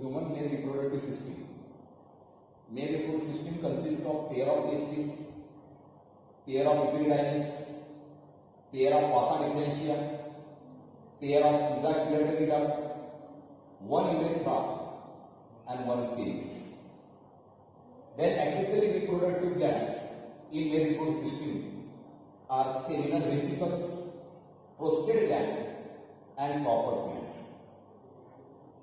human male reproductive system. Male reproductive system consists of pair of testes, pair of epididymis, pair of vasa differentia, pair of ejaculatory duct, one urethra and one penis. Then accessory reproductive glands in male reproductive system are seminal vesicles, prostate gland and Cowper's glands.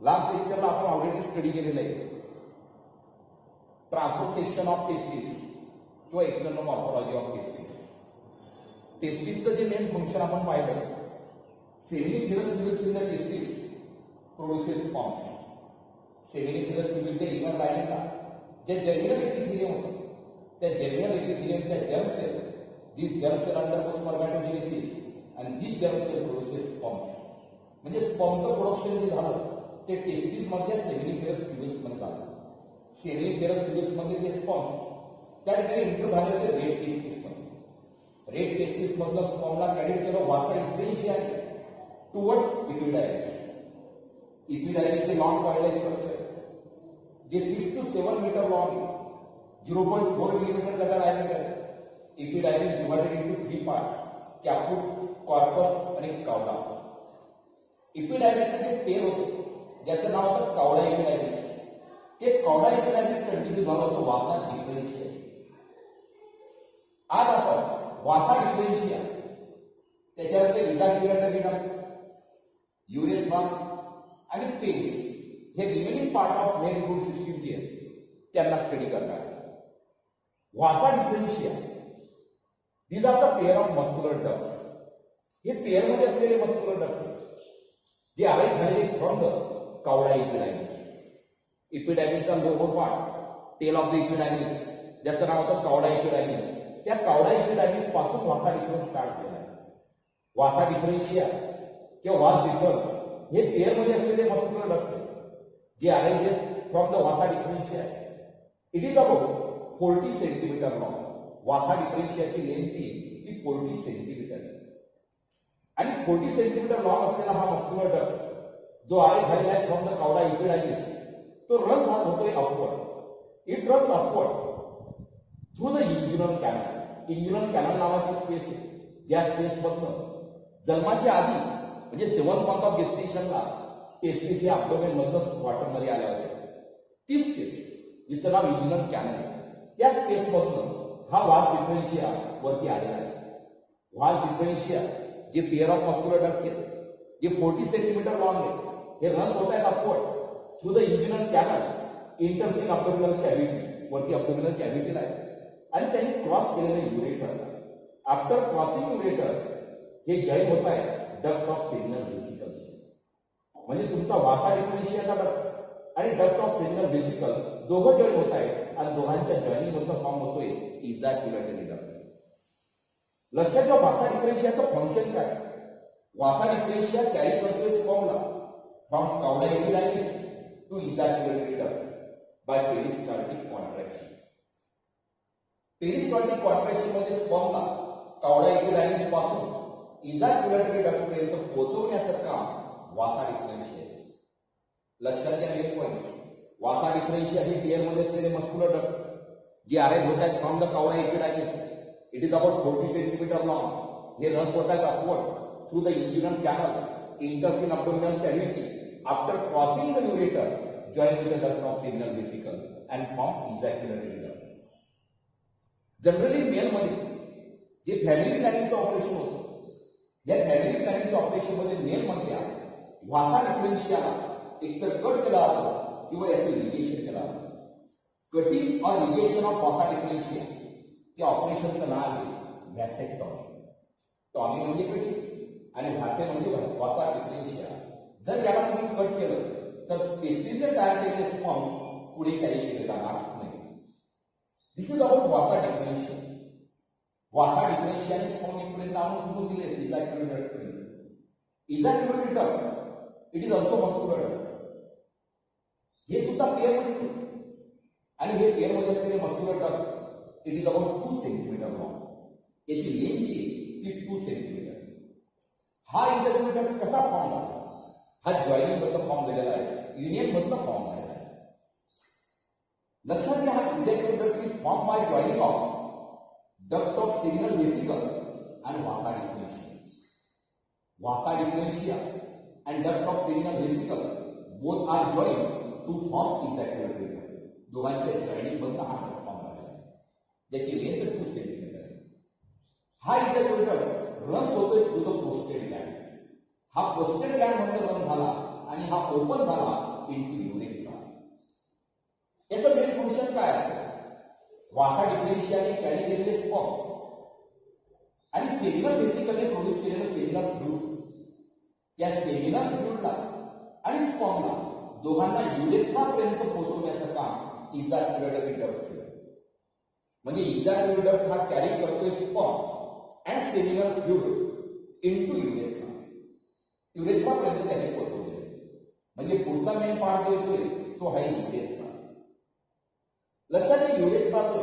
Last लेक्चरला आपण already study केलेलं आहे transfer of testis किंवा external morphology of testis. टेस्टिसचं जे main function आपण पाहिलं, seminiferous tubules in the testis produces sperms. Seminiferous ट्यूब्युलच्या इनर लाइनिंगला जे जर्मिनल एपिथेलियम होतं, त्या जर्मिनल एपिथेलियमच्या germ cell, these germ cell undergo spermatogenesis and these germ cell produces sperms. म्हणजे स्पर्मचं प्रोडक्शन जे झालं ते टेस्टिस मधल्या सेमिनिफेरस ट्यूब्युल्स मध्ये झालं. सेमिनिफेरस ट्यूब्युल्स मध्ये ते स्पर्म्स त्या ठिकाणी इंटर झाले होते रेड टेस्टिस मध्ये. रेड टेस्टिस मधलं स्पर्मला कॅरिड केलं वासा इन्फ्लुएन्शियाने टुवर्ड्स इपिडायमिस. इपिडायमिसचे लॉंग कॉइल स्ट्रक्चर जे 6 to 7 मीटर लॉंग, 0.4 मिलीमीटर त्याचा diameter. Epididymis divided into 3 parts: caput, corpus आणि cauda. Epididymisचे जे पेर होते ज्याचं नाव होतं cauda epididymis, ते cauda epididymis कंटिन्यू झालं होतं vasa differentia. आज आपण vasa differentia त्याच्यावरचे ejaculatory duct, urethra आणि penis हे remaining part of male reproductive system जे आहे त्यांना स्टडी करणार. vasa differentia, these are the pair of muscular duct. हे पेयर मध्ये असलेले मस्क्युलर डक्ट जे अरेंज झालेले फ्रॉम द cauda epididymis. इपिडायमिसचा lower part, tail of the epididymis, ज्याचं नाव होतं cauda epididymis, त्या cauda epididymis पासून वासा डिफरन्स स्टार्ट झाला. वासा डिफरन्शिया किंवा वास डिफरन्स हे पेयर मध्ये असलेले मस्क्युलर डक्ट जे arrange from the vasa deferentia. It is about 40 centimetre long. Vasa डिफरन्शियाची लेंथ ही 40 सेंटीमीटर आणि 40 सेंटीमीटर लॉंग असलेला हा मस्क्युलर डक्ट जो आहे झालेला आहे फ्रॉम द cauda epididymis, तो रन होतोय upward. It runs upward through the inguinal canal. Inguinal canal नावाची स्पेस आहे, ज्या स्पेस मधनं जन्माच्या आधी म्हणजे 7 मंथ ऑफ गेस्टेशनला टेस्टिस या अब्डोमेन मधनं वॉटर मध्ये आल्या होत्या. ती स्पेस जिचं नाव इंग्युनल कॅनल आहे, त्या स्पेस मधनं हा वास डिफरन्शिया वरती आलेला आहे. वास डिफरन्शिया जे पेयर ऑफ मस्क्युलर डक्ट आहे जे 40 सेंटीमीटर लॉंग आहे, हे रन्स होत आहेत upward through the inguinal canal enters in abdominal cavity. वरती अब्डोमिनल कॅव्हिटीला आहे आणि त्यांनी क्रॉस केलेलं युरेटर. आफ्टर क्रॉसिंग युरेटर हे जॉईन होत आहे डक्ट ऑफ सेमिनल व्हेसिकल्स. म्हणजे तुमचा वासा डिफरन्शियाचा डक्ट आणि डक्ट ऑफ सेमिनल व्हेसिकल दोघं जॉईन होत आहेत आणि दोघांच्या जॉईनिंग मधनं फॉर्म होतोय इजॅक्युलेटरी डक्ट. लक्षात ठेवा वासा डिफरन्शियाचं फंक्शन काय. वासा डिफरन्शिया कॅरी करतोय स्पर्मला from cauda epididymis to ejaculatory duct by peristaltic contraction. Peristaltic contraction मध्ये स्पर्मला cauda epididymis पासून इजॅक्युलेटरी डक्ट पर्यंत पोहोचवण्याचं काम वासा डिफरन्शियाचे. लक्षात घ्या मेन पॉइंट्स. वासा डिफरन्शिया हे पेयर मध्ये असलेले मस्क्युलर डक्ट जे अरेंज होत आहेत from the cauda epididymis. It is about 40 centimetre long. हे रन्स होत आहेत upward through the inguinal canal enters in abdominal cavity after crossing the ureter join with the duct of seminal vesicle and form ejaculatory duct. Generally male मध्ये जे family प्लॅनिंगचं operation होतं, या family प्लॅनिंगच्या operation मध्ये male मधल्या vasa डिफरन्शियाला एकतर cut केला जातो किंवा याचं रिजेक्शन केलं जातं. कटिंग और रिजेक्शन ऑफ वासा डिफरन्शिया त्या ऑपरेशनचं नाव आहे व्हॅसेक्टॉमी. टॉमी म्हणजे कटिंग आणि व्हासे म्हणजे वासा डिफरन्शिया. जर याला तुम्ही कट केलं तर टेस्टिसने तयार केलेले स्पर्म्स पुढे कॅरी केले जाणार नाही. This is about vasa deferentia. Vasa डिफरन्शियाने स्पर्म इथपर्यंत आणून सुरू दिले इजॅक्युलेटरी डक्ट पर्यंत. Ejaculatory duct it is also muscular duct. हे सुद्धा पेयर मध्येच आहे आणि हे पेयर मध्ये असलेले muscular duct it is about 2 centimetre long. याची लेंथ जी ती 2 सेंटीमीटर. हा इजॅक्युलेटरी डक्ट कसा फॉर्म झाला? हा जॉईनिंग मधला फॉर्म झालेला आहे, युनियन मधला फॉर्म झालेला आहे. लक्षात घ्या, हा ejaculate duct is form by joining of duct of seminal vesicle and vasa differentia. Vasa differentia and duct of seminal vesicle both are joined to form ejaculatory duct. दोघांच्या joining मधून हा duct form झालेला आहे, ज्याची length 2 centimetre आहे. हा इजॅक्युलेटर रस होतोय थ्रू द प्रोस्टेट ग्लँड. हा प्रोस्टेट ग्लँड मध्ये रन झाला आणि हा ओपन झाला इनटू युरेथ्रा. याचं मेन फंक्शन काय असतं? वासा डिफरेन्शियाने कॅरी केलेले स्पर्म आणि सेमिनल वेसिकलने प्रोड्यूस केलेलं सेमिनल फ्लूइड, त्या सेमिनल फ्लूइडला आणि स्पर्मला दोघांना युरेथ्रा पर्यंत पोहोचवण्याचं काम इजॅक्युलेटरी डक्ट. म्हणजे इजॅक्युलेटरी डक्ट हा कॅरी करतोय sperm and seminal fluid into urethra. Urethra पर्यंत त्याने पोहोचवले. म्हणजे पुढचा मेन पार्ट जो येतोय तो आहे युरेथ्रा. लक्षात घ्या, युरेथ्रा जो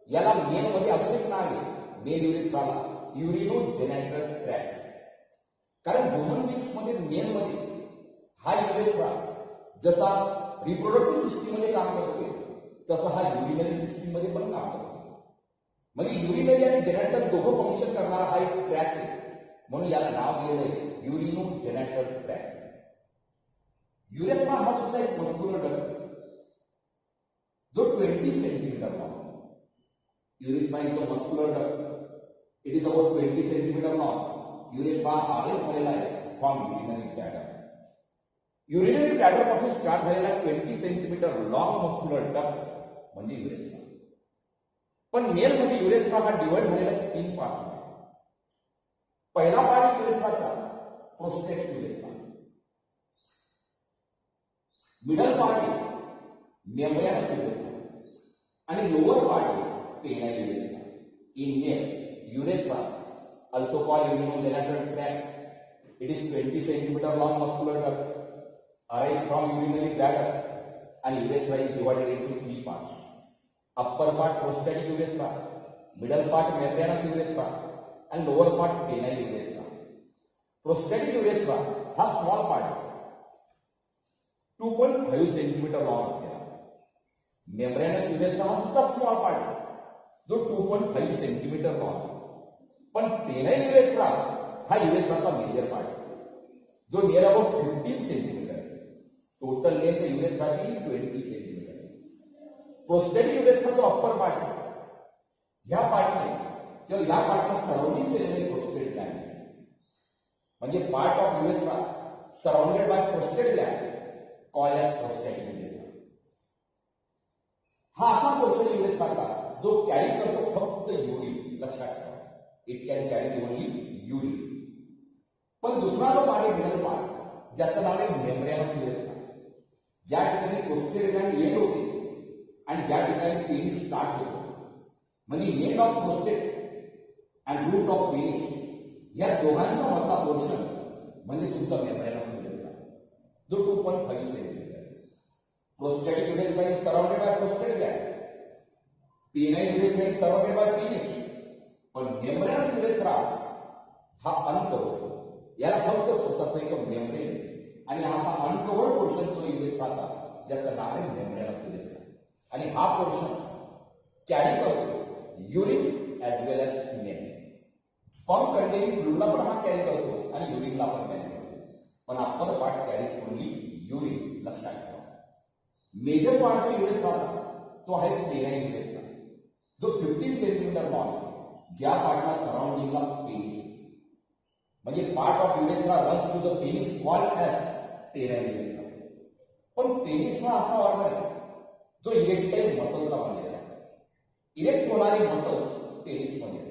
याला मेन मध्ये अजून एक नाव आहे. मेल युरेथ्राला युरिनोजेनिटल ट्रॅक्ट. कारण ह्युमन बीइंग्स मध्ये मेल मध्ये हा युरेथ्रा जसा रिप्रोडक्टिव्ह सिस्टीम मध्ये काम करतोय तसा हा युरिनरी सिस्टीम मध्ये पण काम करतो. म्हणजे युरिनरी आणि जेनेटल दोघं फंक्शन करणारा हा एक ट्रॅक्ट आहे, म्हणून याला नाव दिलेलं आहे युरिनोजेनिटल ट्रॅक्ट. युरेथ्रा हा सुद्धा एक मस्क्युलर डक्ट जो 20 centimetre long. Urethra is a muscular duct. It is about 20 centimeter long. Urethra आरेख झालेला आहे from urinary bladder. Urinary bladder पासून स्टार्ट झालेला 20 सेंटीमीटर लॉंग मस्क्युलर डक्ट म्हणजे युरेथ्रा. पण मेल मध्ये युरेथ्रा हा डिवाइड झालेला 3 पार्ट्स मध्ये. पहिला पार्ट युरेथ्राचा prostate urethra, middle part membranous urethra आणि lower part penile urethra. In male, urethra, also called urinogenital tract, it is 20 centimeter long muscular duct, arises from urinary bladder, and urethra is divided into 3 parts. Upper part prostatic urethra, middle part membranous urethra, and lower part penile urethra. Prostatic urethra हा small part 2.5 centimeter long असते. membranous urethra हा सुद्धा small part जो 2.5 centimetre long. पण penile urethra हा युरेथ्राचा major part जो near about 15 centimetre आहे. टोटल लेंथ युरेथ्राची 20 सेंटीमीटर आहे. प्रोस्टेटिक युरेथ्रा जो अप्पर पार्ट आहे, ह्या पार्टने किंवा या पार्टला सराउंडिंग केलेले प्रोस्टेट ग्लँड, म्हणजे part of urethra surrounded by prostate gland called as prostatic urethra. हा असा पोर्शन युरेथ्राचा जो कॅरी करतो फक्त युरिन. लक्षात ठेवा, it can carry only urine. पण दुसरा जो पार्ट आहे मिडल पार्ट, ज्याचं नाव आहे मेम्ब्रेनस युरेथ्रा, ज्या ठिकाणी प्रोस्टेट ग्लँड एंड होते आणि ज्या ठिकाणी पेनिस स्टार्ट होतो, म्हणजे end of prostate and root of penis या दोघांच्या मधला पोर्शन म्हणजे तुमचा मेम्ब्रेनस युरेथ्रा जो 2.5 सेंटीमीटर आहे. Prostatic urethra is surrounded by prostate Gland. Penile urethra is surrounded by penis. पण मेम्ब्रेनस युरेथ्रा हा अनकवर्ड, याला फक्त स्वतःच एक मेम्ब्रेन आणि असा अनकवर्ड पोर्शन जो युरेथ्राचा ज्याचं नाव आहे मेम्ब्रेनस युरेथ्रा. आणि हा पोर्शन कॅरी करतो urine as well as semen. Sperm containing फ्लुइडला पण हा कॅरी करतो आणि युरिनला पण कॅरी करतो. पण upper part carries only urine. लक्षात ठेवा, मेजर पार्ट जो युरेथ्राचा तो आहे पेनाइल युरेथ्रा जो 15 सेंटीमीटर लॉंग, ज्या पार्टला सराउंडिंगला पेनिस, म्हणजे part of urethra runs to the penis called as penile urethra. पण पेनिस हा असा ऑर्गन आहे जो इरेक्टाइल मसलचा बनलेला आहे. इरेक्ट होणारे मसल्स पेनिस मध्ये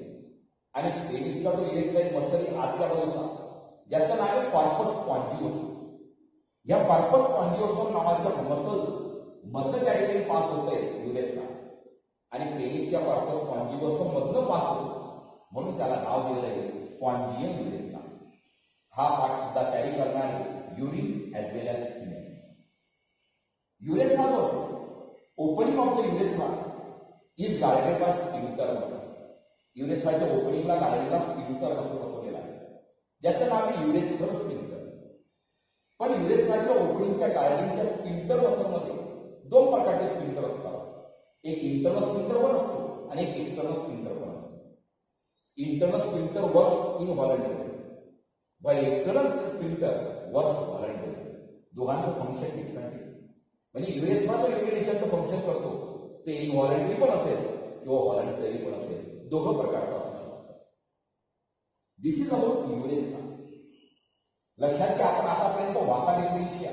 आणि पेनिसचा जो इरेक्टाइल मसल आहे आतल्या बाजूचा, ज्याचं नाव आहे कॉर्पस स्पॉन्जिओसम. या कॉर्पस स्पॉन्जिओसम नावाच्या मसल मधनं त्या ठिकाणी पास होत आहे युरेथ्रा आणि पेनिसच्या कॉर्पस स्पॉन्जिओसम मधनं पास होतो, म्हणून त्याला नाव दिलेलं आहे स्पॉन्जियम युरेथ्रा. हा पार्ट सुद्धा कॅरी करणारे urine as well as semen. Urethra जो असतो, opening of the urethra is guarded by sphincter muscle. युरेथ्राच्या ओपनिंगला गार्डेडला स्फिंक्टर मसल बसवलेला आहे, ज्याचं नाव आहे युरेथ्रल स्फिंक्टर. पण युरेथ्राच्या ओपनिंगच्या गार्डिंगच्या स्फिंक्टर मसलमध्ये 2 प्रकारचे स्फिंक्टर असतात. एक इंटरनल स्फिंक्टर वर असतो आणि एक एक्सटर्नल स्फिंक्टर वर असतो. Internal sphincter works इनव्हॉलंटरी while external sphincter works voluntarily. दोघांचं फंक्शन डिफरंट आहे. म्हणजे युरेथ्रा जो युरिनेशनचं फंक्शन करतो ते इनव्हॉलंटरी पण असेल किंवा व्हॉलंटरी पण असेल, दोघं प्रकारचं असू शकतं. दिस इज अबाउट युरेथ्रा. लक्षात घ्या, आपण आतापर्यंत वासा डिफरेन्शिया,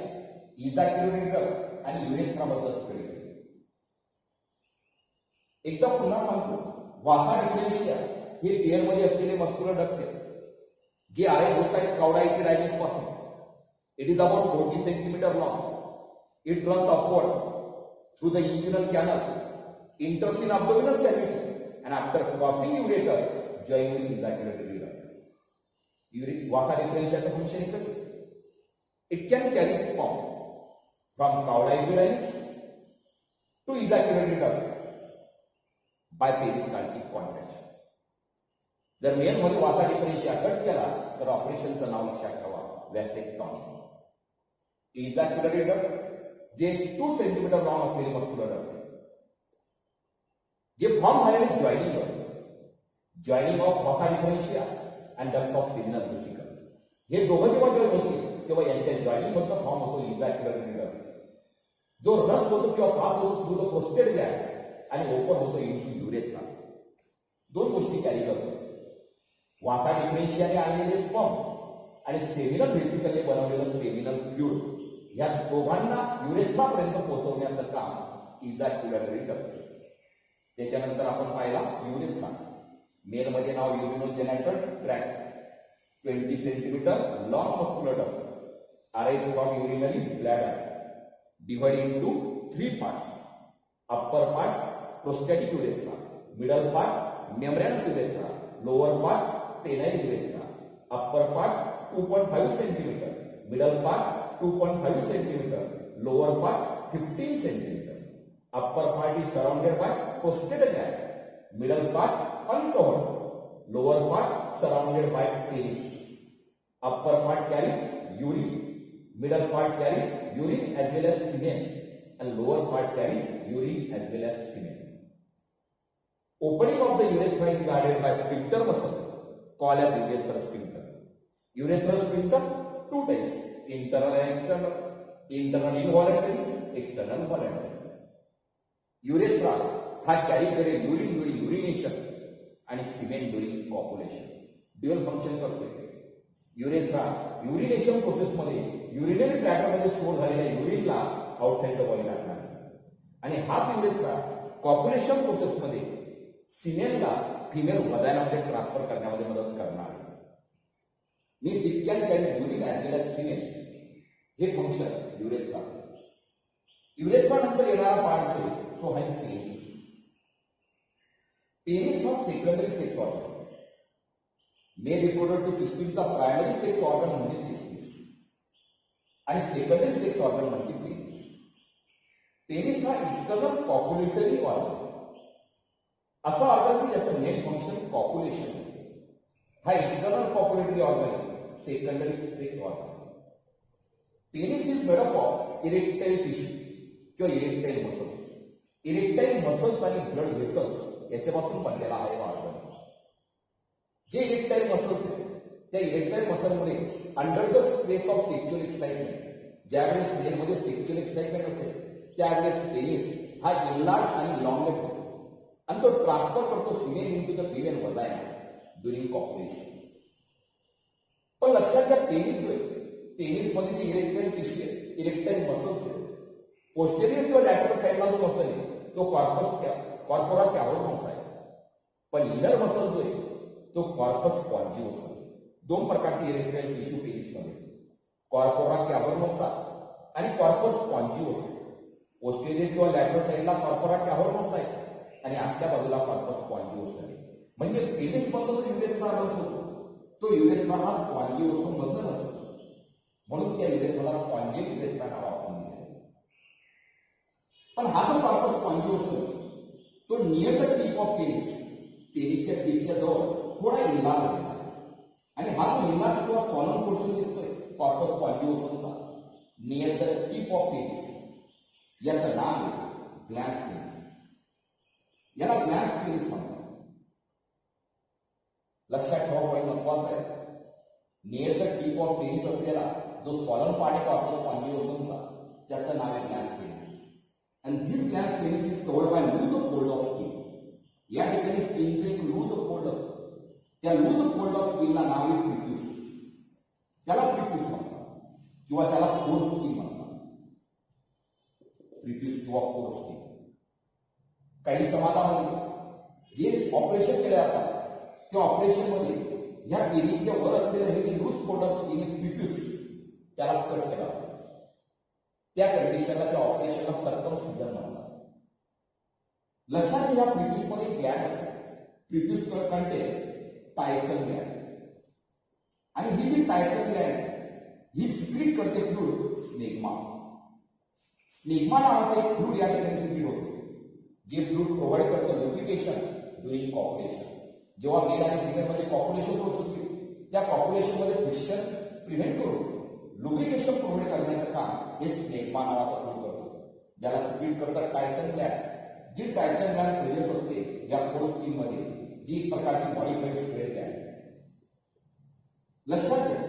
इजाक्युलेटर आणि युरेथ्रा बद्दल स्टडी केली. एकदा पुन्हा सांगतो, वासा डिफरेन्शिया हे टेअरमध्ये असलेले मस्क्युलर डक्ट आहे जे अरेंज होत आहेत कावडा इपिडायमिस पासून. It is about 40 centimetre long. It runs upward through the inguinal canal, enters in abdominal cavity, and after crossing ureter, joining ejaculatory duct. Vasa differentiaचं फंक्शन एकच आहे. It can carry sperm from cauda epididymis to ejaculatory duct by peristaltic contraction. जर mail मध्ये वासा डिफरेन्शिया cut केला तर ऑपरेशनचं नाव लक्षात ठेवा, वॅसेक्टॉमी. इजाक्युलरी duct जे 2 सेंटीमीटर लॉंग असलेले मस्क्युलर डक्ट जे फॉर्म झालेले joining of vasa deferentia and duct of seminal vesicle, हे दोघं जेव्हा जॉईन होते तेव्हा यांच्या जॉईनिंग मधून फॉर्म होतो इजाक्युलरी डक्ट, जो रस होतो किंवा पास होतो थ्रू द प्रोस्टेट ग्लँड आणि ओपन होतो इनटू युरेथ्रा. दोन गोष्टी कॅरी करतो, वासा डिफरेन्शियाने आणलेले स्पर्म आणि सेमिनल व्हेसिकलने बनवलेलं सेमिनल फ्लुइड, या दोघांना युरेथ्रा पर्यंत पोहोचवण्याचं काम इजाक्युलरी डक्ट. त्याच्यानंतर आपण पाहिला युरेथ्रा. मेल मध्ये नाव urinogenital tract, 20 centimetre long muscular duct, arise from urinary bladder, divide into 3 parts. Upper part prostatic urethra, middle part membranous urethra, lower part penile urethra. Upper part 2.5 centimetre, middle part 2.5 centimetre, lower part 15 centimetre. Upper part is surrounded by prostate gland, middle part uncovered, lower part surrounded by penis. Upper part carries urine, middle part carries urine as well as semen, and lower part carries urine as well as semen. Opening of the urethra is guarded by sphincter muscle called as urethral sphincter. Urethral sphincter 2 types, internal and external. Internal involuntary, external voluntary. Urethra हा carry करेल urine during युरिनेशन आणि semen during कॉप्युलेशन. Dual function करतोय. Urethra युरिनेशन प्रोसेसमध्ये urinary ब्लॅडरमध्ये store झालेल्या युरिनला outside the body लागणार आणि हाच urethra कॉप्युलेशन प्रोसेसमध्ये सिमेनला फिमेल वजायनामध्ये ट्रान्सफर करण्यामध्ये मदत करणार. Means it can carry urine as well as semen, हे फंक्शन युरेथ्रा. युरेथ्रा नंतर येणारा पार्ट तो आहे पेनिस. पेनिस हा secondary sex organ. Male reproductive सिस्टीमचा प्रायमरी सेक्स ऑर्गन म्हणजे टेस्टिस आणि सेकंडरी सेक्स ऑर्गन म्हणजे पेनिस. पेनिस हा एक्सटर्नल कॉप्युलेटरी ऑर्गन, असा ऑर्गन की ज्याचं मेन फंक्शन कॉप्युलेशन. हा external copulatory organ, secondary sex organ. Penis is made up of erectile tissue किंवा इरेक्टाइल मसल्स. इरेक्टाइल मसल्स आणि ब्लड व्हेसल्स याच्यापासून बनलेला आहे ऑर्गन. जे इरेक्टाइल मसल्स आहेत त्या इरेक्टाइल मसलमध्ये under the stress of sexual excitement, ज्यावेळेस मेलमध्ये सेक्शुअल एक्साइटमेंट असेल त्यावेळेस पेनिस हा इनलार्ज आणि लॉंगेट होतो आणि तो ट्रान्सफर करतो semen into the female vagina during copulation. पण लक्षात घ्या, पेनिस जो आहे, पेनिसमध्ये जे इरेक्टाइल टिश्यू आहे, इरेक्टाइल मसल्स आहेत, पोस्टेरियर किंवा लॅटरल साइडला जो मसल आहे तो कॉर्पोरा कॅव्हर्नस आहे. पण इनर मसल जो आहे तो कॉर्पस स्पॉन्जिओस आहे. दोन प्रकारचे इरेक्टाइल टिश्यू पेनिसमध्ये, कॉर्पोरा कॅव्हर्नस आणि कॉर्पस स्पॉन्जिओस. पोस्टेरियर किंवा लॅटरल साइडला कॉर्पोरा कॅव्हर्नस आहे आणि आतल्या बाजूला कॉर्पस स्पॉन्जिओस आहे. म्हणजे पेनिस मधून जो युरेथ्रा रस होतो तो युरेथ्रा हा स्पॉन्जिओस मधून असतो, म्हणून त्या युरेथ्राला स्पॉन्जियल युरेथ्रा नाव आपण दिले. पण हा जो कॉर्पस स्पॉन्जिओस तो near the tip of penis, पेनिसच्या टिपच्या जवळ थोडा इन्लार्ज आहे आणि हा जो इन्लार्ज किंवा सॉलन पोर्शन दिसतोय कॉर्पस स्पॉन्जिओसचा near the tip of penis, याचं नाव आहे ग्लॅन्स पेनिस. याला ग्लॅन्स पेनिस म्हणतात. लक्षात ठेवा, पण महत्वाचं आहे, near the tip of penis असलेला जो स्वॉलन पार्ट आहे कॉर्पस स्पॉन्जिओसमचा, त्याचं नाव आहे glans penis. And this glans penis is covered by loose fold of skin. या ठिकाणी स्किनचं एक लूज फोल्ड असतं. त्या लूज फोल्ड ऑफ स्किनला नाव आहे प्रिप्यूस. त्याला प्रिप्यूस म्हणतात किंवा त्याला फोर स्किन म्हणतात. प्रिप्यूस किंवा फोर स्किन. काही समाजामध्ये जे ऑपरेशन केले जातात त्या ऑपरेशन मध्ये ह्या पेनिसच्या वर असलेलं हे loose fold of skin prepuce त्याला कट केला जातो. त्या कंडिशनला, त्या ऑपरेशनला सर्कमसिजन म्हणतात. लक्षात या प्रिप्यूस मध्ये ग्लॅन्ड असते. Prepuce contain Tyson gland. आणि ही जी टायसन ग्लॅन्ड ही सिक्रीट करते फ्लूइड स्नेग्मा. स्नेग्मा नावाचं एक फ्लूइड या ठिकाणी सिक्रीट होतो, जे फ्लूइड प्रोव्हाइड करतं लुब्रिकेशन ड्युरिंग कॉप्युलेशन. जेव्हा मेल आणि फिमेल मध्ये कॉप्युलेशन प्रोसेस होते, त्या कॉप्युलेशन मध्ये फ्रिक्शन प्रिव्हेंट करून लुब्रिकेशन प्रोव्हाइड करण्याचं काम हे स्नेग्मा नावाचा फ्लूइड करतो, ज्याला सिक्रीट करतात टायसन ग्लॅन्ड. जी टायसन ग्लॅन्ड प्रेझेन्स असते या फोर स्किन मध्ये, जी एक प्रकारची मॉडिफाईड स्क्वेअर ग्लॅन्ड. लक्षात घ्या,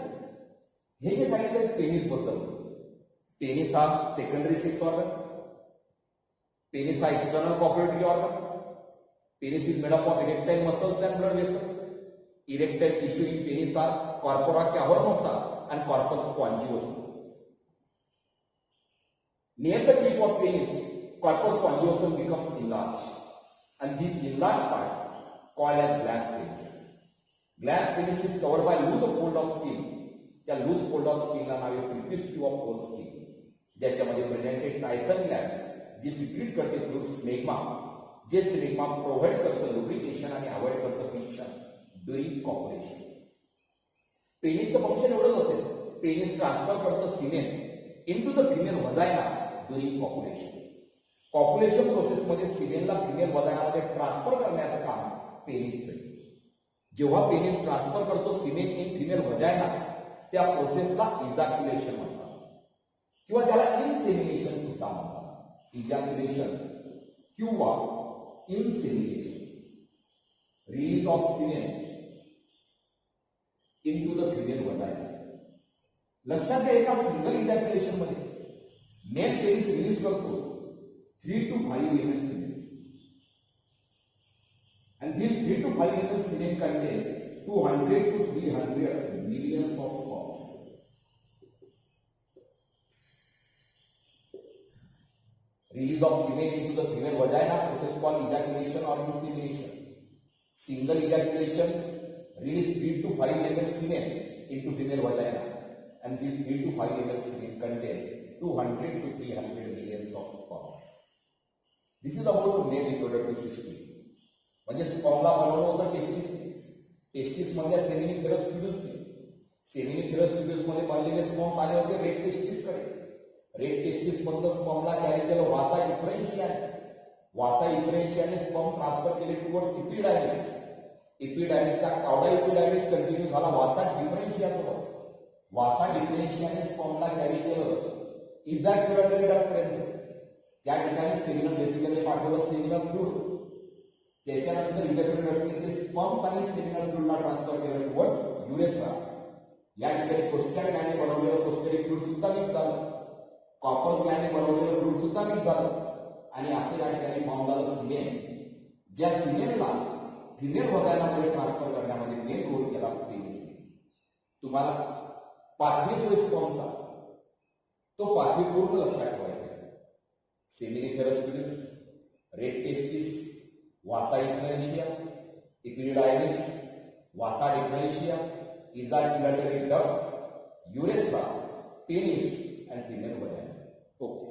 हे जे सांगितलं पेनिस बद्दल, पेनिस हा सेकंडरी सेक्स ऑर्गन, पेनिस हा external cooperative organ, penis is made up of erectile muscles and blood vessels. Erectile tissue in penis are corpora cavernosa and corpus spongiosum. Near the tip of penis, corpus spongiosum becomes enlarged, and this enlarged part called as glans penis. Glans penis is covered by loose fold of skin. त्या loose fold of स्किनला नाव आहे prepuce किंवा foreskin, ज्याच्यामध्ये presented Tyson gland जी secrete करते fluid smegma, जे smegma provide करतं लुब्रिकेशन आणि अवॉइड करतं फ्रिक्शन ड्युरिंग कॉप्युलेशन. पेनिसचं फंक्शन एवढंच असेल, पेनिस ट्रान्सफर करतं semen into the female vagina during copulation. Copulation प्रोसेसमध्ये सिमेनला फिमेल वजायनामध्ये ट्रान्सफर करण्याचं काम पेनिसचं आहे. जेव्हा पेनिस ट्रान्सफर करतो सिमेन इन फिमेल वजायना, त्या प्रोसेसला इजॅक्युलेशन म्हणतात किंवा त्याला इन्सेमिनेशन सुद्धा म्हणतात. इजॅक्युलेशन किंवा insemination, release of semen into the female vagina. लक्षात घ्या, एका सिंगल इजॅक्युलेशन मध्ये मेल पेनिस रिलीज करतो 3 to 5 ml semen, and these 3 to 5 ml semen contain 200 to 300 millions of sperms. Release of semen into the female vagina, process called ejaculation or insemination. Single ejaculation release 3 to 5 ml semen into female vagina, and these 3 to 5 ml semen contain 200 to 300 millions of sperms. This is about male reproductive system. म्हणजे स्पर्मला बनवलं होतं testis. Testis मध्ये seminiferous tubules, seminiferous tubules मध्ये बनलेले sperms आले होते red testis कडे. Red testis मधलं स्पर्मला कॅरी केलं वासा इफ्रेन्शियाने. वासा इफ्रेन्शियाने स्पर्म ट्रान्सफर केले टुवर्ड्स इपिडायमिस. इपिडायमिसचा कावडा इपिडायमिस कंटिन्यू झाला वासा डिफरेन्शिया सोबत. वासा डिफरेन्शियाने स्पर्मला कॅरी केलं इजॅक्युलेटरी डक्टपर्यंत. त्या ठिकाणी सेमिनल बेसिकली पाठवलं सेमिनल फ्लूइड. त्याच्यानंतर इजॅक्युलेटरी डक्टने ते स्पर्म्स आणि सेमिनल फ्लूइडला ट्रान्सफर केलं टुवर्ड्स युरेथ्रा. या ठिकाणी पोस्टल ग्लॅंडने बनवलेलं पोस्टरी फ्लूइड सुद्धा मिक्स झालं, कॉपर ग्लॅंडने बनवलेलं फ्लूइड सुद्धा मिक्स झालं, आणि असं या ठिकाणी फॉर्म झालं सिमेन. ज्या सिमेनला फिमेल वजायनामध्ये ट्रान्सफर करण्यामध्ये मेन रोल केला पेनिसने. तुम्हाला पाथवे जो स्पर्मचा तो पाथवे पूर्ण लक्षात ठेवायचा. Seminiferous tubules, rete testis, vasa efferentia, epididymis, vasa deferentia, ejaculatory duct, urethra, penis and female vagina. Okay.